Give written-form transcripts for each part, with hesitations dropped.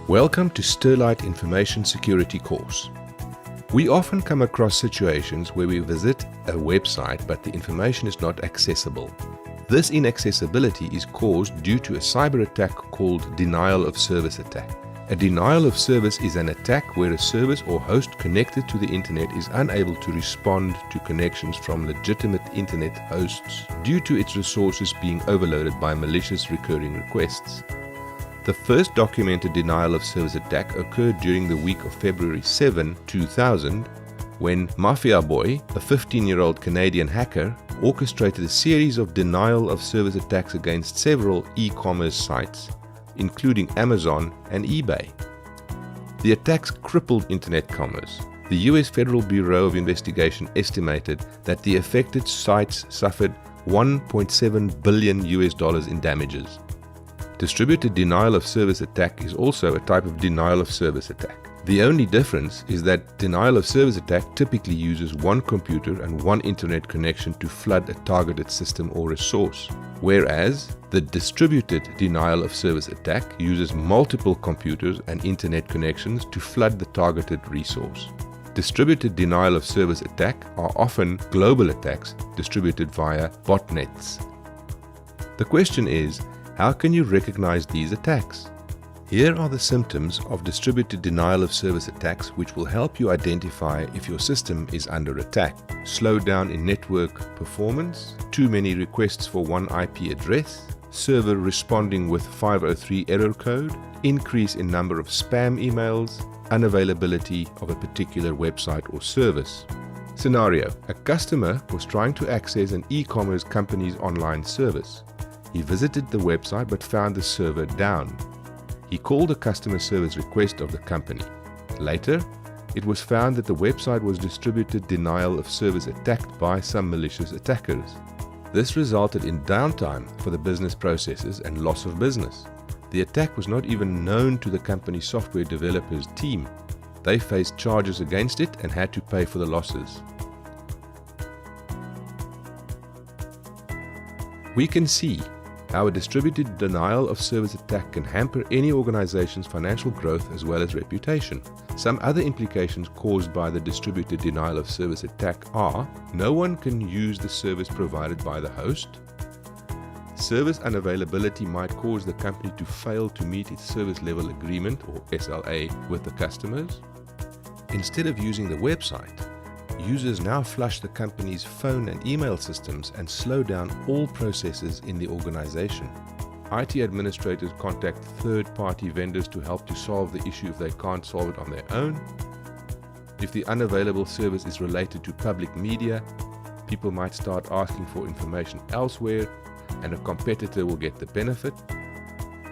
Welcome to Sterlite Information Security course. We often come across situations where we visit a website but the information is not accessible. This inaccessibility is caused due to a cyber attack called denial of service attack. A denial of service is an attack where a service or host connected to the internet is unable to respond to connections from legitimate internet hosts due to its resources being overloaded by malicious recurring requests. The first documented denial of service attack occurred during the week of February 7, 2000, when Mafia Boy, a 15-year-old Canadian hacker, orchestrated a series of denial of service attacks against several e-commerce sites, including Amazon and eBay. The attacks crippled internet commerce. The US Federal Bureau of Investigation estimated that the affected sites suffered $1.7 billion in damages. Distributed denial of service attack is also a type of denial of service attack. The only difference is that denial of service attack typically uses one computer and one internet connection to flood a targeted system or resource, whereas the distributed denial of service attack uses multiple computers and internet connections to flood the targeted resource. Distributed denial of service attack are often global attacks distributed via botnets. The question is, how can you recognize these attacks? Here are the symptoms of distributed denial of service attacks which will help you identify if your system is under attack. Slowdown in network performance, too many requests for one IP address, server responding with 503 error code, increase in number of spam emails, unavailability of a particular website or service. Scenario: a customer was trying to access an e-commerce company's online service. He visited the website but found the server down. He called a customer service request of the company. Later, it was found that the website was distributed denial of service attacked by some malicious attackers. This resulted in downtime for the business processes and loss of business. The attack was not even known to the company's software developers team. They faced charges against it and had to pay for the losses. We can see how a distributed denial of service attack can hamper any organization's financial growth as well as reputation. Some other implications caused by the distributed denial of service attack are: no one can use the service provided by the host. Service unavailability might cause the company to fail to meet its service level agreement or SLA with the customers. Instead of using the website, users now flush the company's phone and email systems and slow down all processes in the organization. IT administrators contact third-party vendors to help to solve the issue if they can't solve it on their own. If the unavailable service is related to public media, people might start asking for information elsewhere and a competitor will get the benefit.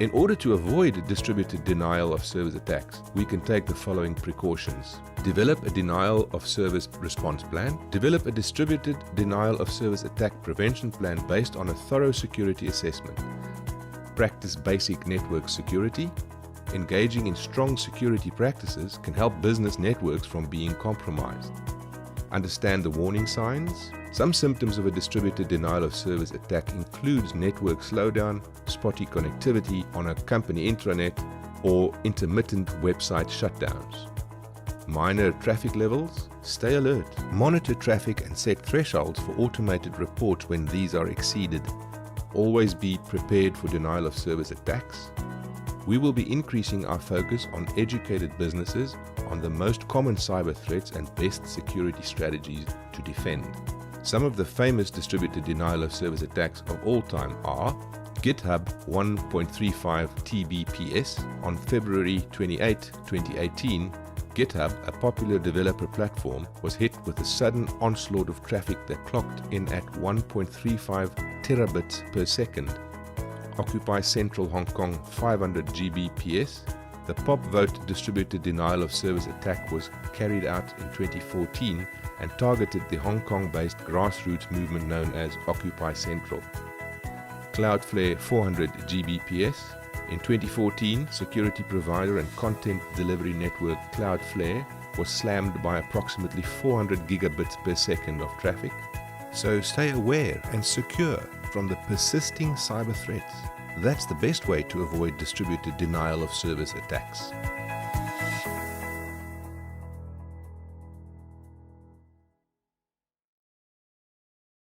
In order to avoid distributed denial of service attacks, we can take the following precautions. Develop a denial of service response plan. Develop a distributed denial of service attack prevention plan based on a thorough security assessment. Practice basic network security. Engaging in strong security practices can help business networks from being compromised. Understand the warning signs. Some symptoms of a distributed denial of service attack includes network slowdown, spotty connectivity on a company intranet, or intermittent website shutdowns. Minor traffic levels. Stay alert. Monitor traffic and set thresholds for automated reports when these are exceeded. Always be prepared for denial of service attacks. We will be increasing our focus on educated businesses on the most common cyber threats and best security strategies to defend. Some of the famous distributed denial of service attacks of all time are GitHub 1.35 TBPS. On February 28, 2018, GitHub, a popular developer platform, was hit with a sudden onslaught of traffic that clocked in at 1.35 terabits per second. Occupy Central Hong Kong 500 Gbps. The pop vote distributed denial of service attack was carried out in 2014 and targeted the Hong Kong-based grassroots movement known as Occupy Central. Cloudflare 400 Gbps. In 2014, security provider and content delivery network Cloudflare was slammed by approximately 400 gigabits per second of traffic. So stay aware and secure from the persisting cyber threats. That's the best way to avoid distributed denial of service attacks.